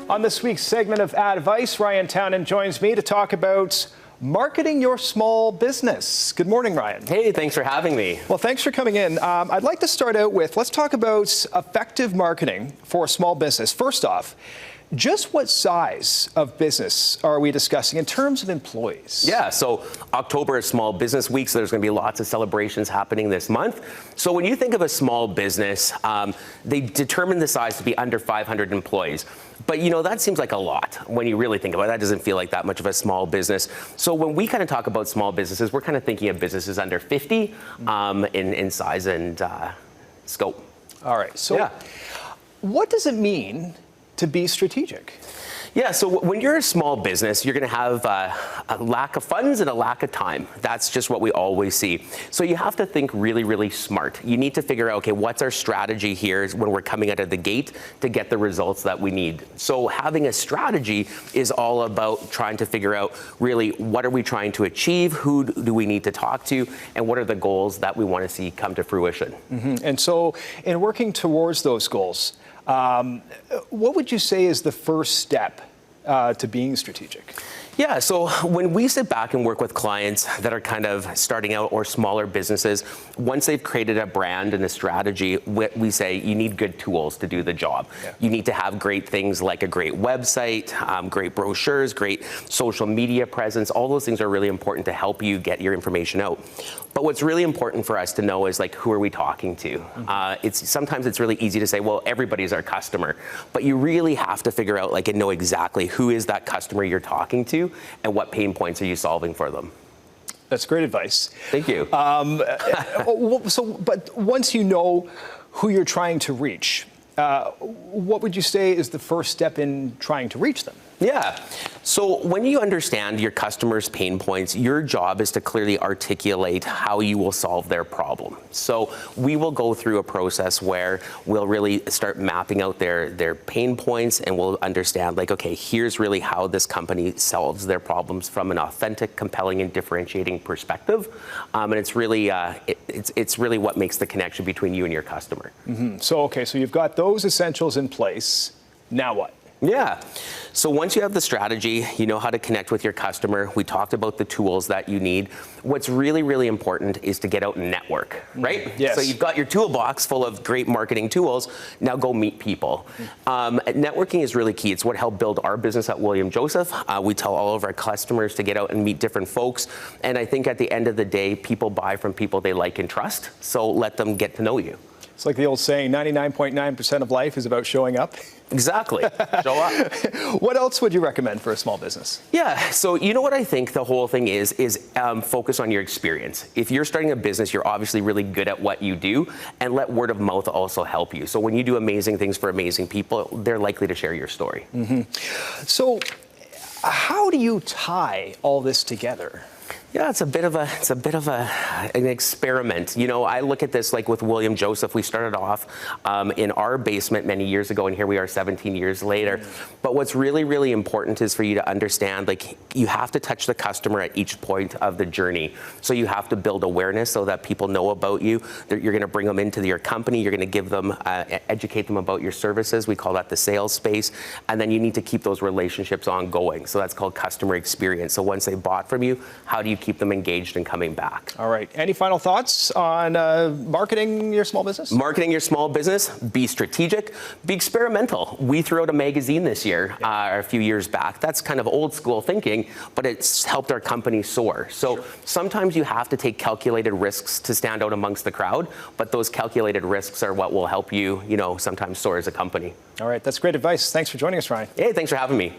On this week's segment of ADvice, Ryan Townend joins me to talk about marketing your small business. Good morning, Ryan. Hey, thanks for having me. Well, thanks for coming in. I'd like to start out with, let's talk about effective marketing for a small business. First off, just what size of business are we discussing in terms of employees? Yeah, so October is Small Business Week, so there's going to be lots of celebrations happening this month. So when you think of a small business, they determine the size to be under 500 employees. But you know, that seems like a lot when you really think about it. That doesn't feel like that much of a small business. So when we kind of talk about small businesses, we're kind of thinking of businesses under 50 in size and scope. All right, so yeah. What does it mean to be strategic? Yeah, so when you're a small business, you're going to have a lack of funds and a lack of time. That's just what we always see. So you have to think really, really smart. You need to figure out, okay, what's our strategy here when we're coming out of the gate to get the results that we need. So having a strategy is all about trying to figure out really what are we trying to achieve, who do we need to talk to, and what are the goals that we want to see come to fruition. Mm-hmm. And so in working towards those goals, what would you say is the first step to being strategic? Yeah, so when we sit back and work with clients that are kind of starting out or smaller businesses, once they've created a brand and a strategy, we say you need good tools to do the job. Yeah. You need to have great things like a great website, great brochures, great social media presence. All those things are really important to help you get your information out. But what's really important for us to know is, like, who are we talking to? Mm-hmm. Sometimes it's really easy to say, well, everybody's our customer, but you really have to figure out, like, and know exactly who is that customer you're talking to and what pain points are you solving for them. That's great advice. Thank you. But once you know who you're trying to reach, what would you say is the first step in trying to reach them? Yeah. So when you understand your customers' pain points, your job is to clearly articulate how you will solve their problem. So we will go through a process where we'll really start mapping out their pain points, and we'll understand, like, okay, here's really how this company solves their problems from an authentic, compelling, and differentiating perspective. And it's really it's really what makes the connection between you and your customer. Mm-hmm. So you've got those essentials in place. Now what? Yeah. So once you have the strategy, you know how to connect with your customer. We talked about the tools that you need. What's really, really important is to get out and network, right? Yes. So you've got your toolbox full of great marketing tools. Now go meet people. Networking is really key. It's what helped build our business at William Joseph. We tell all of our customers to get out and meet different folks. And I think at the end of the day, people buy from people they like and trust. So let them get to know you. It's like the old saying, 99.9% of life is about showing up. Exactly. Show up. What else would you recommend for a small business? Yeah, so you know what I think the whole thing is focus on your experience. If you're starting a business, you're obviously really good at what you do, and let word of mouth also help you. So when you do amazing things for amazing people, they're likely to share your story. Mm-hmm. So how do you tie all this together? Yeah, it's a bit of an experiment. You know, I look at this like with William Joseph. We started off in our basement many years ago, and here we are 17 years later. But what's really, really important is for you to understand, like, you have to touch the customer at each point of the journey. So you have to build awareness so that people know about you. You're going to bring them into your company. You're going to give them, educate them about your services. We call that the sales space. And then you need to keep those relationships ongoing. So that's called customer experience. So once they bought from you, how do you keep them engaged and coming back? All right. Any final thoughts on marketing your small business? Marketing your small business, be strategic, be experimental. We threw out a magazine this year, a few years back. That's kind of old school thinking, but it's helped our company soar. So sometimes you have to take calculated risks to stand out amongst the crowd, but those calculated risks are what will help you, sometimes soar as a company. All right. That's great advice. Thanks for joining us, Ryan. Hey, thanks for having me.